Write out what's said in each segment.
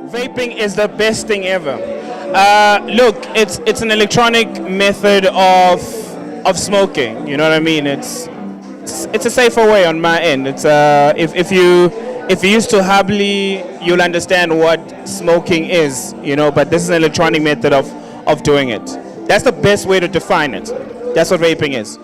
Vaping is the best thing ever. Look, it's an electronic method of smoking. You know what I mean? It's a safer way on my end. It's if you used to Habli, you'll understand what smoking is. You know, but this is an electronic method of doing it. That's the best way to define it. That's what vaping is.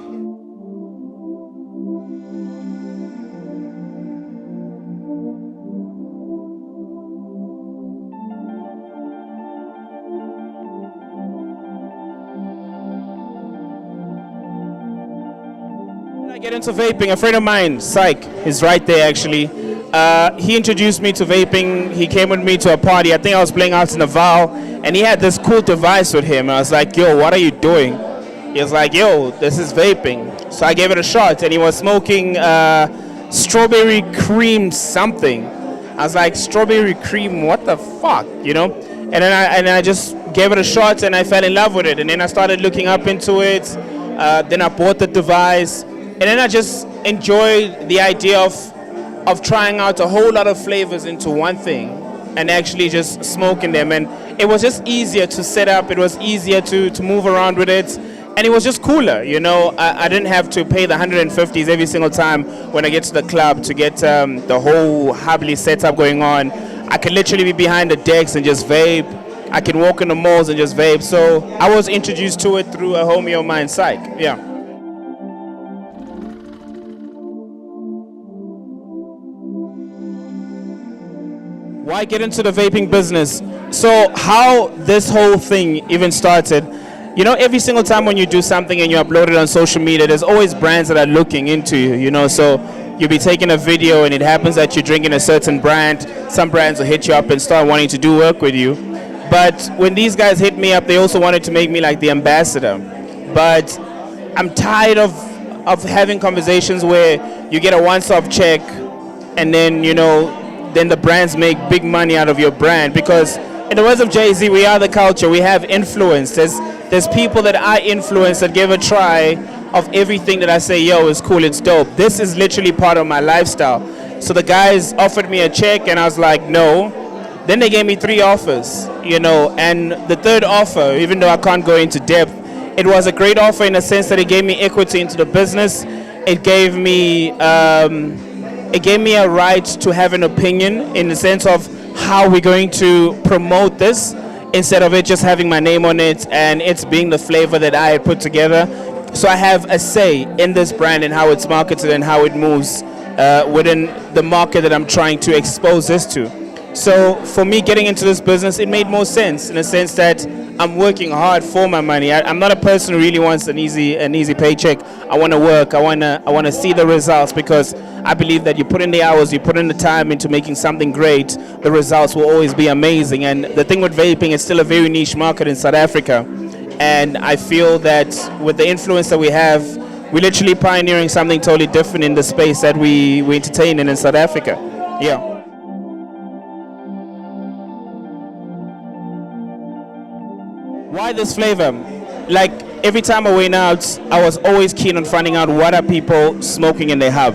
I get into vaping, a friend of mine, Psych, is right there actually. He introduced me to vaping. He came with me to a party. I think I was playing out in the Val, and he had this cool device with him. I was like, yo, what are you doing? He was like, yo, this is vaping. So I gave it a shot, and he was smoking strawberry cream something. I was like, strawberry cream, what the fuck, you know? And then I just gave it a shot, and I fell in love with it. And then I started looking up into it. Then I bought the device. And then I just enjoyed the idea of trying out a whole lot of flavors into one thing and actually just smoking them. And it was just easier to set up. It was easier to move around with it. And it was just cooler, you know. I didn't have to pay the 150s every single time when I get to the club to get the whole Habli setup going on. I could literally be behind the decks and just vape. I can walk in the malls and just vape. So I was introduced to it through a homie of mine, Psych. Yeah. Why get into the vaping business? So how this whole thing even started, you know, every single time when you do something and you upload it on social media, there's always brands that are looking into you, you know. So you'll be taking a video and it happens that you're drinking a certain brand. Some brands will hit you up and start wanting to do work with you. But when these guys hit me up, they also wanted to make me like the ambassador. But I'm tired of having conversations where you get a one-stop check and then, you know, then the brands make big money out of your brand. Because in the words of Jay-Z, we are the culture. We have influence. There's people that I influence that give a try of everything that I say, yo, it's cool, it's dope. This is literally part of my lifestyle. So the guys offered me a check and I was like, no. Then they gave me 3 offers, you know, and the third offer, even though I can't go into depth, it was a great offer in the sense that it gave me equity into the business. It gave me a right to have an opinion in the sense of how we're going to promote this instead of it just having my name on it and it's being the flavor that I had put together. So I have a say in this brand and how it's marketed and how it moves within the market that I'm trying to expose this to. So for me getting into this business, it made more sense in the sense that I'm working hard for my money. I'm not a person who really wants an easy paycheck. I want to work. I want to see the results because I believe that you put in the hours, you put in the time into making something great, the results will always be amazing. And the thing with vaping, it's still a very niche market in South Africa. And I feel that with the influence that we have, we're literally pioneering something totally different in the space that we entertain in South Africa. Yeah. Why this flavor? Like every time I went out, I was always keen on finding out what are people smoking in their hub.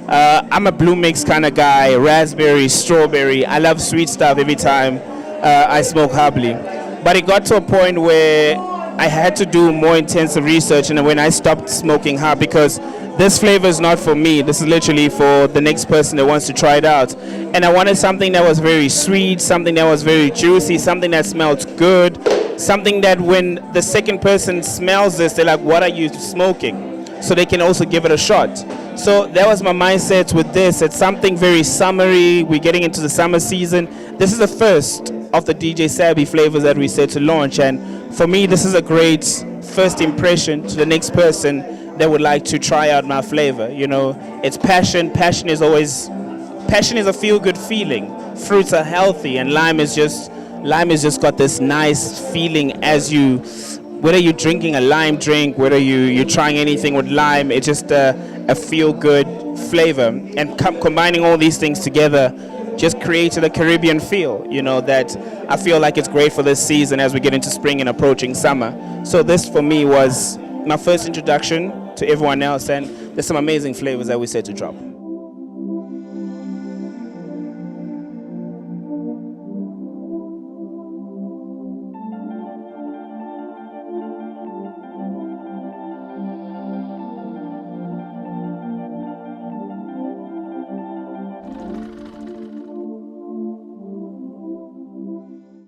I'm a blue mix kind of guy, raspberry, strawberry. I love sweet stuff every time I smoke Habli. But it got to a point where I had to do more intensive research, and when I stopped smoking Hub, because this flavor is not for me. This is literally for the next person that wants to try it out. And I wanted something that was very sweet, something that was very juicy, something that smelled good, something that when the second person smells this, they're like, what are you smoking? So they can also give it a shot. So that was my mindset with this. It's something very summery. We're getting into the summer season. This is the first of the DJ Sabby flavors that we set to launch. And for me, this is a great first impression to the next person that would like to try out my flavor. You know, it's passion. Passion is a feel-good feeling. Fruits are healthy, and lime is just got this nice feeling as you, whether you're drinking a lime drink, whether you're trying anything with lime, it's just a feel-good flavor. And combining all these things together just created a Caribbean feel, you know, that I feel like it's great for this season as we get into spring and approaching summer. So this for me was my first introduction to everyone else, and there's some amazing flavors that we set to drop.